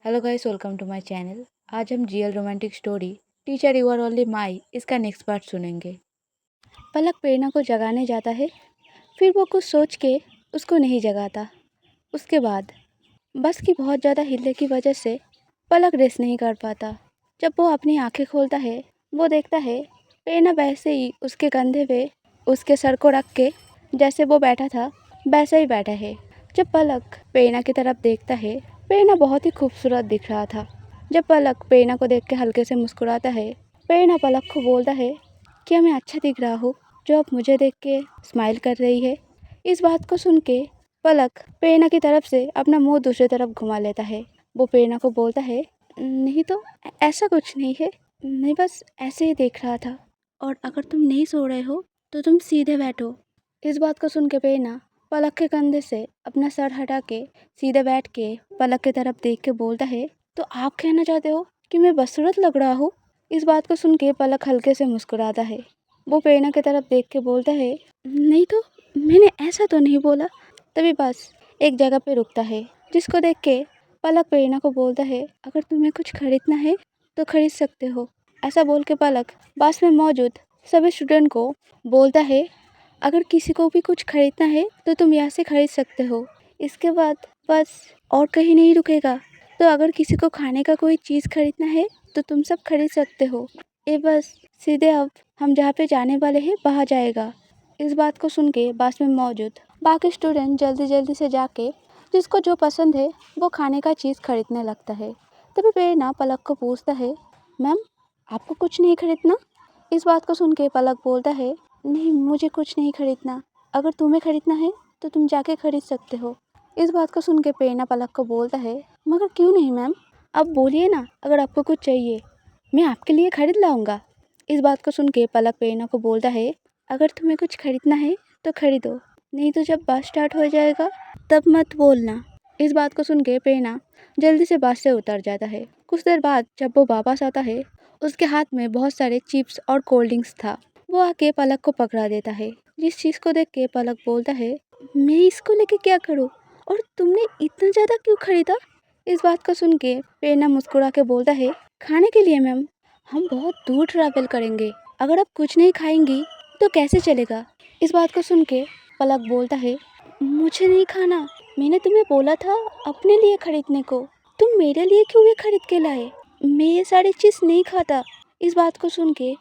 Hello guys, welcome to my channel. आज हम GL romantic story teacher you are only my इसका next part सुनेंगे। पलक प्रेरणा को जगाने जाता है, फिर वो कुछ सोच के उसको नहीं जगाता। उसके बाद बस की बहुत ज़्यादा हिलने की वजह से पलक रेस्ट नहीं कर पाता। जब वो अपनी आंखें खोलता है, वो देखता है प्रेरणा वैसे ही उसके कंधे पे उसके सर को रख के जैसे वो बैठा था वैसे ही बैठा है। जब पलक प्रेरणा की तरफ देखता है, प्रेरणा बहुत ही खूबसूरत दिख रहा था। जब पलक प्रेरणा को देख के हल्के से मुस्कुराता है, प्रेरणा पलक को बोलता है, क्या मैं अच्छा दिख रहा हूँ जो अब मुझे देख के स्माइल कर रही है? इस बात को सुन के पलक प्रेरणा की तरफ से अपना मुंह दूसरी तरफ घुमा लेता है। वो प्रेरणा को बोलता है, नहीं तो ऐसा कुछ नहीं है, मैं बस ऐसे ही देख रहा था, और अगर तुम नहीं सो रहे हो तो तुम सीधे बैठो। इस बात को सुन के प्रेरणा पलक के कंधे से अपना सर हटा के सीधे बैठ के पलक की तरफ देख के बोलता है, तो आप कहना चाहते हो कि मैं बदसूरत लग रहा हूँ? इस बात को सुन के पलक हल्के से मुस्कुराता है। वो प्रेरणा की तरफ देख के बोलता है, नहीं तो मैंने ऐसा तो नहीं बोला। तभी बस एक जगह पे रुकता है, जिसको देख के पलक प्रेरणा को बोलता है, अगर तुम्हें कुछ खरीदना है तो खरीद सकते हो। ऐसा बोल के पलक बस में मौजूद सभी स्टूडेंट को बोलता है, अगर किसी को भी कुछ खरीदना है तो तुम यहाँ से खरीद सकते हो। इसके बाद बस और कहीं नहीं रुकेगा। तो अगर किसी को खाने का कोई चीज़ खरीदना है तो तुम सब खरीद सकते हो। ये बस सीधे अब हम जहाँ पे जाने वाले हैं वहाँ जाएगा। इस बात को सुन के बस में मौजूद बाकी स्टूडेंट जल्दी जल्दी से जाके जिसको जो पसंद है वो खाने का चीज़ खरीदने लगता है। तभी प्रेरणा पलक को पूछता है, मैम आपको कुछ नहीं खरीदना? इस बात को सुन के पलक बोलता है, नहीं मुझे कुछ नहीं खरीदना, अगर तुम्हें खरीदना है तो तुम जाके खरीद सकते हो। इस बात को सुन के प्रेरणा पलक को बोलता है, मगर क्यों नहीं मैम, अब बोलिए ना, अगर आपको कुछ चाहिए मैं आपके लिए खरीद लाऊंगा। इस बात को सुन के पलक प्रेरणा को बोलता है, अगर तुम्हें कुछ खरीदना है तो खरीदो, नहीं तो जब बस स्टार्ट हो जाएगा तब मत बोलना। इस बात को सुन के प्रेरणा जल्दी से बस से उतर जाता है। कुछ देर बाद जब वो वापस आता है, उसके हाथ में बहुत सारे चिप्स और कोल्ड ड्रिंक्स था। वो आके पलक को पकड़ा देता है, जिस चीज़ को देख के पलक बोलता है, मैं इसको लेके क्या करूँ, और तुमने इतना ज़्यादा क्यों खरीदा? इस बात को सुन के प्रेरणा मुस्कुरा के बोलता है, खाने के लिए मैम, हम बहुत दूर ट्रैवल करेंगे, अगर आप कुछ नहीं खाएंगी तो कैसे चलेगा? इस बात को सुन के पलक बोलता है, मुझे नहीं खाना, मैंने तुम्हें बोला था अपने लिए खरीदने को, तुम मेरे लिए क्यों ये खरीद के लाए? मैं ये सारी चीज़ नहीं खाता। इस बात को सुन के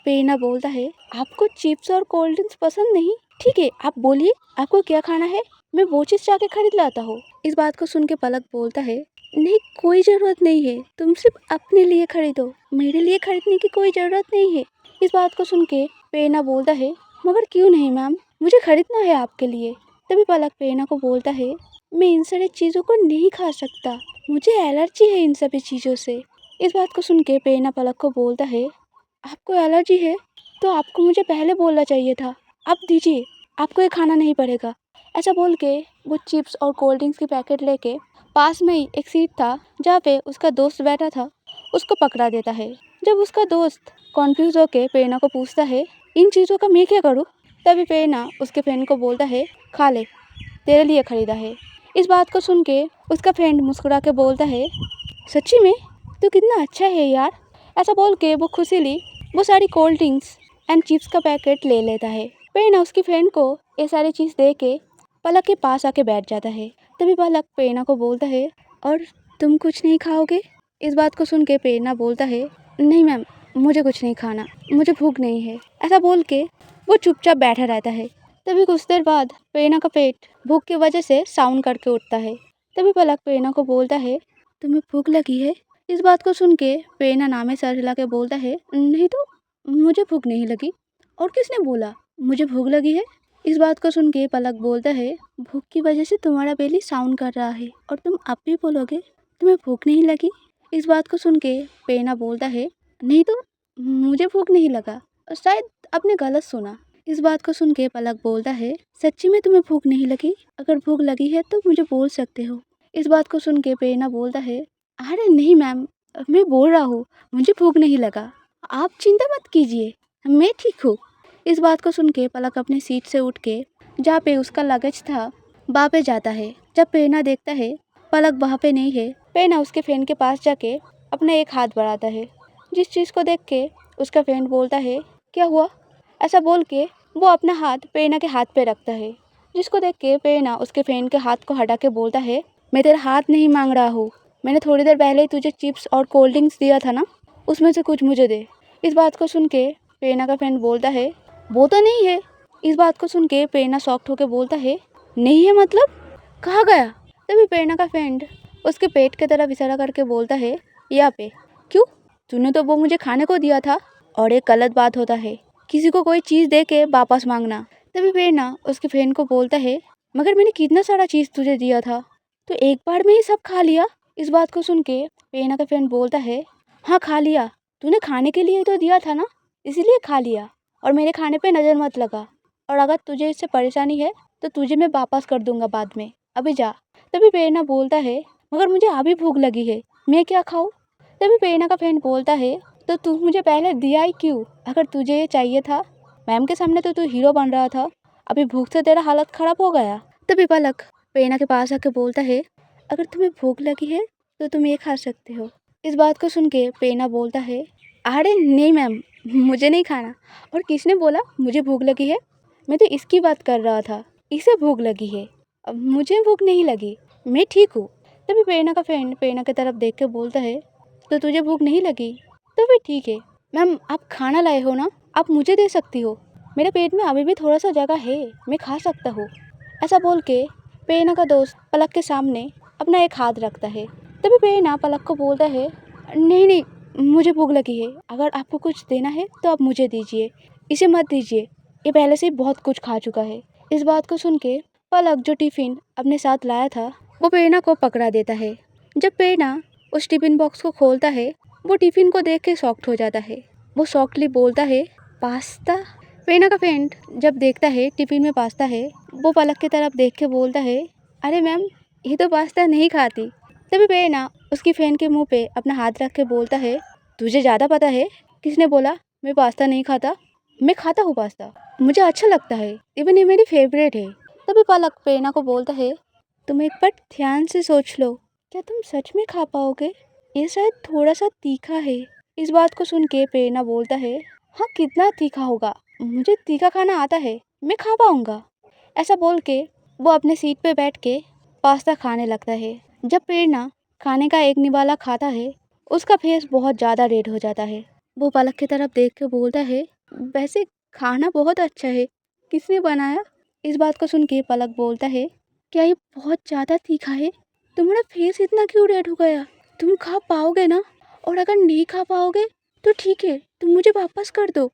प्रेरणा बोलता है, आपको चिप्स और कोल्ड ड्रिंक्स पसंद नहीं? ठीक है, आप बोलिए आपको क्या खाना है, मैं वो चीज़ जाके खरीद लाता हूँ। इस बात को सुन के पलक बोलता है, नहीं कोई ज़रूरत नहीं है, तुम सिर्फ अपने लिए खरीदो, मेरे लिए खरीदने की कोई ज़रूरत नहीं है। इस बात को सुन के प्रेरणा बोलता है, मगर क्यों नहीं मैम, मुझे खरीदना है आपके लिए। तभी पलक प्रेरणा को बोलता है, मैं इन सारी चीज़ों को नहीं खा सकता, मुझे एलर्जी है इन सभी चीज़ों से। इस बात को सुन के प्रेरणा पलक को बोलता है, आपको एलर्जी है तो आपको मुझे पहले बोलना चाहिए था, आप दीजिए, आपको ये खाना नहीं पड़ेगा। ऐसा बोल के वो चिप्स और कोल्ड ड्रिंक्स की पैकेट लेके पास में ही एक सीट था जहाँ पे उसका दोस्त बैठा था, उसको पकड़ा देता है। जब उसका दोस्त कॉन्फ्यूज होके प्रेरणा को पूछता है, इन चीज़ों का मैं क्या करूँ? तभी प्रेरणा उसके फ्रेंड को बोलता है, खा ले, तेरे लिए खरीदा है। इस बात को सुन के उसका फ्रेंड मुस्कुरा के बोलता है, सच्ची में तू कितना अच्छा है यार। ऐसा बोल के वो खुशीली वो सारी कोल्ड ड्रिंक्स एंड चिप्स का पैकेट ले लेता है। प्रेरणा उसकी फ्रेंड को ये सारी चीज़ दे के पलक के पास आके बैठ जाता है। तभी पलक प्रेरणा को बोलता है, और तुम कुछ नहीं खाओगे? इस बात को सुन के प्रेरणा बोलता है, नहीं मैम, मुझे कुछ नहीं खाना, मुझे भूख नहीं है। ऐसा बोल के वो चुपचाप बैठा रहता है। तभी कुछ देर बाद प्रेरणा का पेट भूख की वजह से साउंड करके उठता है। तभी पलक प्रेरणा को बोलता है, तुम्हें भूख लगी है? इस बात को सुन के प्रेरणा नामे सर हिला के बोलता है, नहीं तो मुझे भूख नहीं लगी, और किसने बोला मुझे भूख लगी है? इस बात को सुन के पलक बोलता है, भूख की वजह से तुम्हारा बेली साउंड कर रहा है, और तुम अब भी बोलोगे तुम्हें भूख नहीं लगी? इस बात को सुन के प्रेरणा बोलता है, नहीं तो मुझे भूख नहीं लगा, शायद आपने गलत सुना। इस बात को सुन के पलक बोलता है, सच्ची में तुम्हें भूख नहीं लगी? अगर भूख लगी है तो मुझे बोल सकते हो। इस बात को सुन के प्रेरणा बोलता है, अरे नहीं मैम, मैं बोल रहा हूँ मुझे भूख नहीं लगा, आप चिंता मत कीजिए, मैं ठीक हूँ। इस बात को सुन के पलक अपने सीट से उठ के जहाँ पे उसका लगेज था वहाँ पे जाता है। जब प्रेरणा देखता है पलक वहाँ पे नहीं है। प्रेरणा उसके फ्रेंड के पास जाके अपना एक हाथ बढ़ाता है, जिस चीज़ को देख के उसका फ्रेंड बोलता है क्या हुआ, ऐसा बोल के वो अपना हाथ प्रेरणा के हाथ पे रखता है, जिसको देख के प्रेरणा उसके फ्रेंड के हाथ को हटा के बोलता है मैं तेरा हाथ नहीं मांग रहा हूँ, मैंने थोड़ी देर पहले ही तुझे चिप्स और कोल्ड ड्रिंक्स दिया था ना, उसमें से कुछ मुझे दे। इस बात को सुन के प्रेरणा का फ्रेंड बोलता है वो तो नहीं है। इस बात को सुन के प्रेरणा शॉक्ड होकर बोलता है नहीं है मतलब, कहाँ गया। तभी प्रेरणा का फ्रेंड उसके पेट की तरफ इशारा करके बोलता है यहाँ पे। क्यों, तूने तो वो मुझे खाने को दिया था, और एक गलत बात होता है किसी को कोई चीज़ दे के वापस मांगना। तभी प्रेरणा उसके फ्रेंड को बोलता है मगर मैंने कितना सारा चीज़ तुझे दिया था, तो एक बार में ही सब खा लिया। इस बात को सुन के प्रेरणा का फ्रेंड बोलता है हाँ खा लिया, तूने खाने के लिए तो दिया था ना, इसीलिए खा लिया, और मेरे खाने पे नज़र मत लगा, और अगर तुझे इससे परेशानी है तो तुझे मैं वापस कर दूंगा बाद में, अभी जा। तभी प्रेरणा बोलता है मगर मुझे अभी भूख लगी है, मैं क्या खाऊं। तभी प्रेरणा का फ्रेंड बोलता है तो तू मुझे पहले दिया ही क्यों, अगर तुझे ये चाहिए था। मैम के सामने तो तू हीरो बन रहा था, अभी भूख से तेरा हालत ख़राब हो गया। तभी पलक प्रेरणा के पास आके बोलता है अगर तुम्हें भूख लगी है तो तुम ये खा सकते हो। इस बात को सुन के प्रेरणा बोलता है अरे नहीं मैम, मुझे नहीं खाना, और किसने बोला मुझे भूख लगी है, मैं तो इसकी बात कर रहा था, इसे भूख लगी है, अब मुझे भूख नहीं लगी, मैं ठीक हूँ। तभी प्रेरणा का फ्रेंड प्रेरणा की तरफ देख के बोलता है तो तुझे भूख नहीं लगी तो फिर ठीक है मैम, आप खाना लाए हो ना, आप मुझे दे सकती हो, मेरे पेट में अभी भी थोड़ा सा जगह है, मैं खा सकता हूँ। ऐसा बोल के प्रेरणा का दोस्त पलक के सामने अपना एक हाथ रखता है। तभी प्रेरणा पलक को बोलता है नहीं नहीं, मुझे भूख लगी है, अगर आपको कुछ देना है तो आप मुझे दीजिए, इसे मत दीजिए, ये पहले से ही बहुत कुछ खा चुका है। इस बात को सुन के पलक जो टिफ़िन अपने साथ लाया था वो प्रेरणा को पकड़ा देता है। जब प्रेरणा उस टिफ़िन बॉक्स को खोलता है वो टिफ़िन को देख के शॉक्ड हो जाता है। वो शॉक्डली बोलता है पास्ता। प्रेरणा का फ्रेंड जब देखता है टिफ़िन में पास्ता है वो पलक की तरफ देख के बोलता है अरे मैम, ये तो पास्ता नहीं खाती। तभी प्रेरणा उसकी फ्रेंड के मुंह पे अपना हाथ रख के बोलता है तुझे ज़्यादा पता है, किसने बोला मैं पास्ता नहीं खाता, मैं खाता हूँ पास्ता, मुझे अच्छा लगता है, इवन ये मेरी फेवरेट है। तभी पलक प्रेरणा को बोलता है तुम एक बार ध्यान से सोच लो, क्या तुम सच में खा पाओगे, ये शायद थोड़ा सा तीखा है। इस बात को सुन के प्रेरणा बोलता है हाँ कितना तीखा होगा, मुझे तीखा खाना आता है, मैं खा पाऊँगा। ऐसा बोल के वो अपने सीट पे बैठ के पास्ता खाने लगता है। जब प्रेरणा खाने का एक निवाला खाता है उसका फेस बहुत ज़्यादा रेड हो जाता है। वो पलक की तरफ देख के बोलता है वैसे खाना बहुत अच्छा है, किसने बनाया। इस बात को सुन के पलक बोलता है क्या ये बहुत ज़्यादा तीखा है, तुम्हारा फेस इतना क्यों रेड हो गया, तुम खा पाओगे ना, और अगर नहीं खा पाओगे तो ठीक है तुम मुझे वापस कर दो।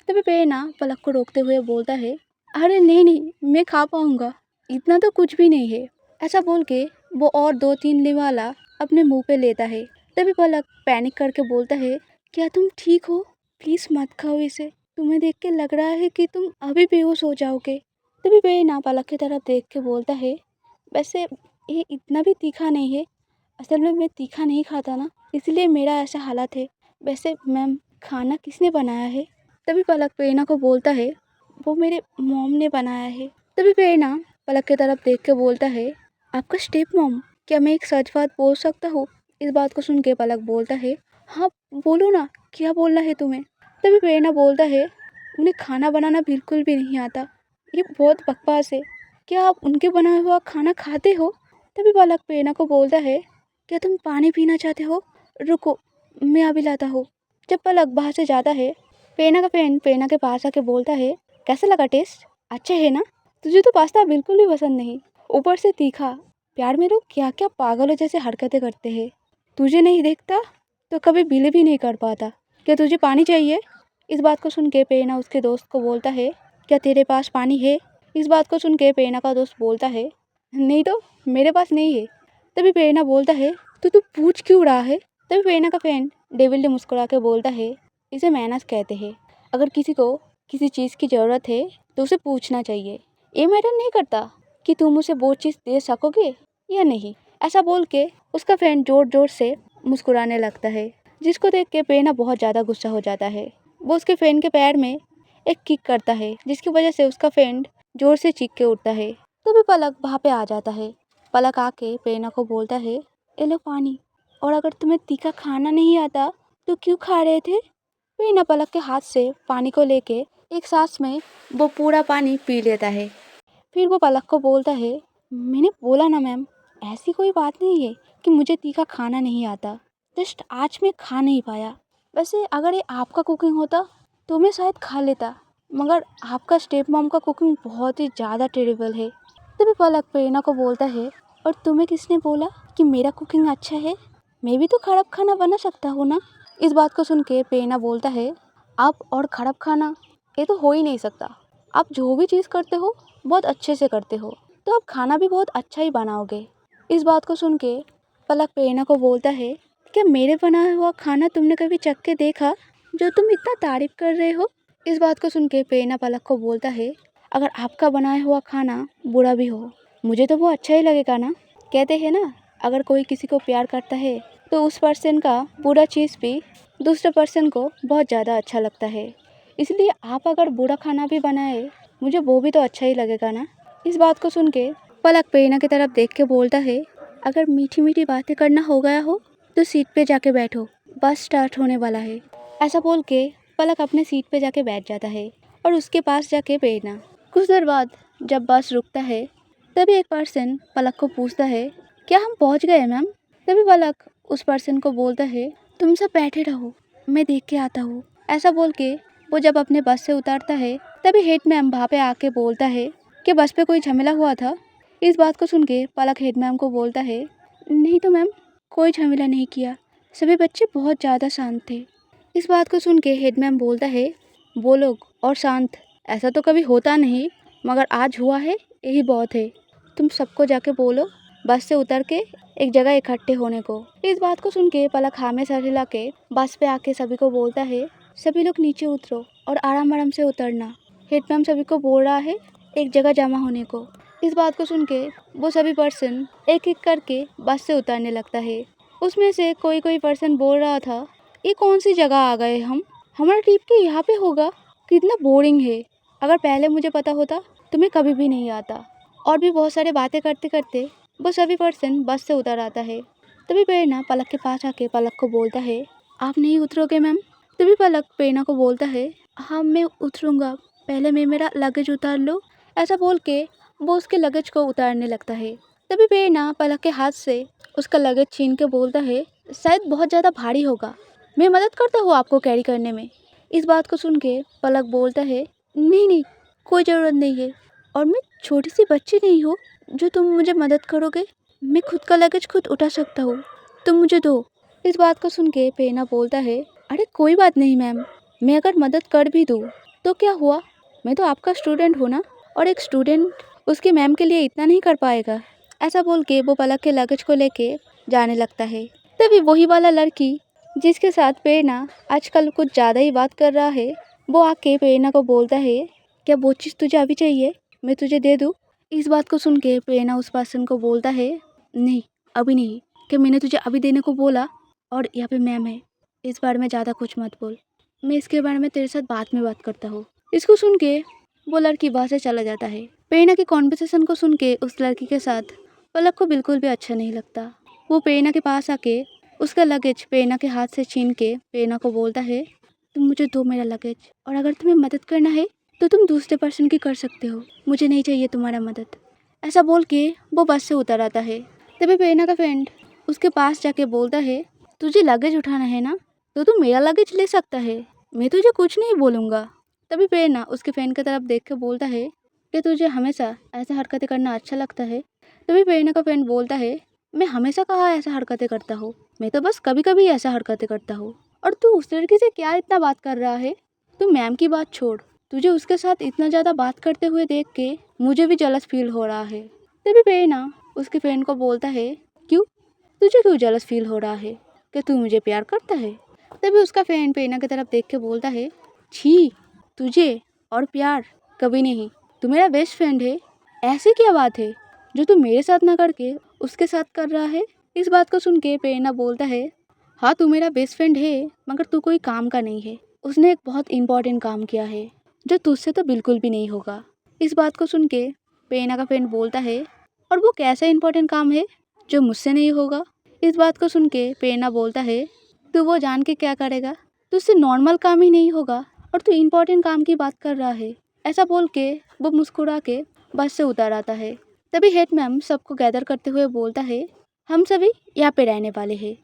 तभी प्रेरणा पलक को रोकते हुए बोलता है अरे नहीं नहीं, मैं खा पाऊँगा, इतना तो कुछ भी नहीं है। ऐसा बोल के वो और 2-3 निवाला अपने मुंह पे लेता है। तभी पलक पैनिक करके बोलता है क्या तुम ठीक हो, प्लीज़ मत खाओ इसे, तुम्हें देख के लग रहा है कि तुम अभी बेहोश हो जाओगे। तभी प्रेरणा पलक की तरफ देख के बोलता है वैसे ये इतना भी तीखा नहीं है, असल में मैं तीखा नहीं खाता ना, इसलिए मेरा ऐसा हालत है। वैसे मैम, खाना किसने बनाया है। तभी पलक प्रेरणा को बोलता है वो मेरे मॉम ने बनाया है। तभी प्रेरणा पलक की तरफ देख के बोलता है आपका स्टेप मॉम, क्या मैं एक सच बात बोल सकता हूँ। इस बात को सुन के पलक बोलता है हाँ बोलो ना, क्या बोलना है तुम्हें। तभी प्रेरणा बोलता है उन्हें खाना बनाना बिल्कुल भी नहीं आता, ये बहुत बकवास है, क्या आप उनके बनाया हुआ खाना खाते हो। तभी पलक प्रेरणा को बोलता है क्या तुम पानी पीना चाहते हो, रुको मैं अभी लाता हूँ। जब पलक बाहर से जाता है प्रेरणा का फ्रेंड प्रेरणा के पास आके बोलता है कैसा लगा टेस्ट, अच्छा है ना, तुझे तो पास्ता बिल्कुल भी पसंद नहीं, ऊपर से तीखा। प्यार में लोग क्या क्या पागलों जैसे हरकतें करते हैं, तुझे नहीं देखता तो कभी बिल भी नहीं कर पाता, क्या तुझे पानी चाहिए। इस बात को सुन के प्रेरणा उसके दोस्त को बोलता है क्या तेरे पास पानी है। इस बात को सुन के प्रेरणा का दोस्त बोलता है नहीं तो मेरे पास नहीं है। तभी प्रेरणा बोलता है तो तू पूछ क्यों रहा है। तभी प्रेरणा का फ्रेंड डेविल मुस्कुरा के बोलता है इसे मैनर्स कहते हैं, अगर किसी को किसी चीज़ की ज़रूरत है तो उसे पूछना चाहिए, ये मैटर नहीं करता कि तुम उसे वो चीज़ दे सकोगे या नहीं। ऐसा बोल के उसका फ्रेंड ज़ोर ज़ोर से मुस्कुराने लगता है, जिसको देख के प्रेरणा बहुत ज़्यादा गुस्सा हो जाता है। वो उसके फ्रेंड के पैर में एक किक करता है जिसकी वजह से उसका फ्रेंड जोर से चीख के उठता है। तभी पलक वहाँ पे आ जाता है। पलक आके प्रेरणा को बोलता है, ये लो पानी, और अगर तुम्हें तीखा खाना नहीं आता तो क्यों खा रहे थे? प्रेरणा पलक के हाथ से पानी को लेके एक सांस में वो पूरा पानी पी लेता है। फिर वो पलक को बोलता है, मैंने बोला ना मैम, ऐसी कोई बात नहीं है कि मुझे तीखा खाना नहीं आता, जस्ट आज मैं खा नहीं पाया। वैसे अगर ये आपका कुकिंग होता तो मैं शायद खा लेता, मगर आपका स्टेप मॉम का कुकिंग बहुत ही ज़्यादा टेरेबल है। तभी पलक प्रेरणा को बोलता है, और तुम्हें किसने बोला कि मेरा कुकिंग अच्छा है? मैं भी तो खराब खाना बना सकता हूँ ना। इस बात को सुन के प्रेरणा बोलता है, आप और खराब खाना ये तो हो ही नहीं सकता। आप जो भी चीज़ करते हो बहुत अच्छे से करते हो, तो आप खाना भी बहुत अच्छा ही बनाओगे। इस बात को सुन के पलक प्रेरणा को बोलता है, क्या मेरे बनाया हुआ खाना तुमने कभी चख के देखा जो तुम इतना तारीफ कर रहे हो? इस बात को सुन के प्रेरणा पलक को बोलता है, अगर आपका बनाया हुआ खाना बुरा भी हो मुझे तो वो अच्छा ही लगेगा ना। कहते हैं ना, अगर कोई किसी को प्यार करता है तो उस पर्सन का बुरा चीज़ भी दूसरे पर्सन को बहुत ज़्यादा अच्छा लगता है। इसलिए आप अगर बुरा खाना भी बनाए मुझे वो भी तो अच्छा ही लगेगा ना। इस बात को सुन के पलक प्रेरणा की तरफ देख के बोलता है, अगर मीठी मीठी बातें करना हो गया हो तो सीट पे जाके बैठो, बस स्टार्ट होने वाला है। ऐसा बोल के पलक अपने सीट पे जाके बैठ जाता है और उसके पास जाके प्रेरणा। कुछ देर बाद जब बस रुकता है तभी एक पर्सन पलक को पूछता है, क्या हम पहुंच गए मैम? तभी पलक उस पर्सन को बोलता है, तुम सब बैठे रहो, मैं देख के आता हूँ। ऐसा बोल के वो जब अपने बस से उतरता है तभी हेड मैम वहाँ पे आके बोलता है कि बस पे कोई झमेला हुआ था। इस बात को सुन के पलक हेड मैम को बोलता है, नहीं तो मैम, कोई झमेला नहीं किया, सभी बच्चे बहुत ज़्यादा शांत थे। इस बात को सुन के हेड मैम बोलता है, वो लोग और शांत ऐसा तो कभी होता नहीं, मगर आज हुआ है यही बहुत है। तुम सबको जाके बोलो बस से उतर के एक जगह इकट्ठे होने को। इस बात को सुन के पलक हाँ में सर हिला के बस पे आके सभी को बोलता है, सभी लोग नीचे उतरो और आराम आराम से उतरना। हेड मैम सभी को बोल रहा है एक जगह जमा होने को। इस बात को सुन के वो सभी पर्सन एक एक करके बस से उतरने लगता है। उसमें से कोई कोई पर्सन बोल रहा था, ये कौन सी जगह आ गए हम, हमारा ट्रिप के यहाँ पे होगा, कितना बोरिंग है, अगर पहले मुझे पता होता तो मैं कभी भी नहीं आता। और भी बहुत सारे बातें करते करते वो सभी पर्सन बस से उतर आता है। तभी प्रेरणा पलक के पास आके पलक को बोलता है, आप नहीं उतरोगे मैम? तभी पलक प्रेरणा को बोलता है, हाँ मैं उतरूँगा, पहले मैं मेरा लगेज उतार लो। ऐसा बोल के वो उसके लगेज को उतारने लगता है। तभी प्रेरणा पलक के हाथ से उसका लगेज छीन के बोलता है, शायद बहुत ज़्यादा भारी होगा, मैं मदद करता हूँ आपको कैरी करने में। इस बात को सुन के पलक बोलता है, नहीं नहीं, कोई ज़रूरत नहीं है, और मैं छोटी सी बच्ची नहीं हूँ जो तुम मुझे मदद करोगे, मैं खुद का लगेज खुद उठा सकता हूँ, तुम मुझे दो। इस बात को सुन के प्रेरणा बोलता है, अरे कोई बात नहीं मैम, मैं अगर मदद कर भी दूँ तो क्या हुआ, मैं तो आपका स्टूडेंट हूँ ना, और एक स्टूडेंट उसके मैम के लिए इतना नहीं कर पाएगा। ऐसा बोल के वो पलक के लगेज को लेके जाने लगता है। तभी वही वाला लड़की जिसके साथ प्रेरणा आजकल कुछ ज़्यादा ही बात कर रहा है, वो आके प्रेरणा को बोलता है, क्या वो चीज़ तुझे अभी चाहिए, मैं तुझे दे दूँ? इस बात को सुन के प्रेरणा उस पर्सन को बोलता है, नहीं अभी नहीं, कि मैंने तुझे अभी देने को बोला, और यहाँ पे मैम है, इस बारे में ज़्यादा कुछ मत बोल, मैं इसके बारे में तेरे साथ बाद में बात करता हूँ। इसको सुन के वो लड़की वहाँ से चला जाता है। प्रेरणा की कॉन्वर्सेशन को सुन के उस लड़की के साथ पलक को बिल्कुल भी अच्छा नहीं लगता। वो प्रेरणा के पास आके उसका लगेज प्रेरणा के हाथ से छीन के प्रेरणा को बोलता है, तुम मुझे दो मेरा लगेज, और अगर तुम्हें मदद करना है तो तुम दूसरे पर्सन की कर सकते हो, मुझे नहीं चाहिए तुम्हारा मदद। ऐसा बोल के वो बस से उतर आता है। तभी प्रेरणा का फ्रेंड उसके पास जाके बोलता है, तुझे लगेज उठाना है ना, तो तू मेरा लगेज ले सकता है, मैं तुझे कुछ नहीं बोलूँगा। तभी प्रेरणा उसके फ्रेंड की तरफ देख के बोलता है कि तुझे हमेशा ऐसा हरकतें करना अच्छा लगता है। तभी प्रेरणा का फ्रेंड बोलता है, मैं हमेशा कहाँ ऐसा हरकतें करता हूँ, मैं तो बस कभी कभी ऐसा हरकतें करता हूँ, और तू उस लड़की से क्या इतना बात कर रहा है? तू मैम की बात छोड़, तुझे उसके साथ इतना ज़्यादा बात करते हुए देख के मुझे भी जलस फील हो रहा है। तभी प्रेरणा उसके फ्रेंड को बोलता है, क्यों, तुझे क्यों जलस फील हो रहा है, कि तू मुझे प्यार करता है? तभी उसका फ्रेंड प्रेरणा की तरफ देख के बोलता है, छी, तुझे और प्यार कभी नहीं, तू मेरा बेस्ट फ्रेंड है, ऐसी क्या बात है जो तू मेरे साथ ना करके उसके साथ कर रहा है? इस बात को सुन के प्रेरणा बोलता है, हाँ तू मेरा बेस्ट फ्रेंड है, मगर तू कोई काम का नहीं है, उसने एक बहुत इंपॉर्टेंट काम किया है जो तुझसे तो बिल्कुल भी नहीं होगा। इस बात को सुन के प्रेरणा का फ्रेंड बोलता है, और वो कैसा इम्पोर्टेंट काम है जो मुझसे नहीं होगा। इस बात को सुन के प्रेरणा बोलता है, तू वो जान के क्या करेगा, तुझसे नॉर्मल काम ही नहीं होगा और तू इम्पोर्टेंट काम की बात कर रहा है। ऐसा बोल के वो मुस्कुरा के बस से उतर आता है। तभी हेड मैम सबको गैदर करते हुए बोलता है, हम सभी यहाँ पे रहने वाले हैं।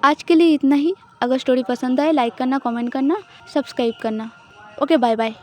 आज के लिए इतना ही। अगर स्टोरी पसंद आए लाइक करना, कमेंट करना, सब्सक्राइब करना। Okay, bye bye.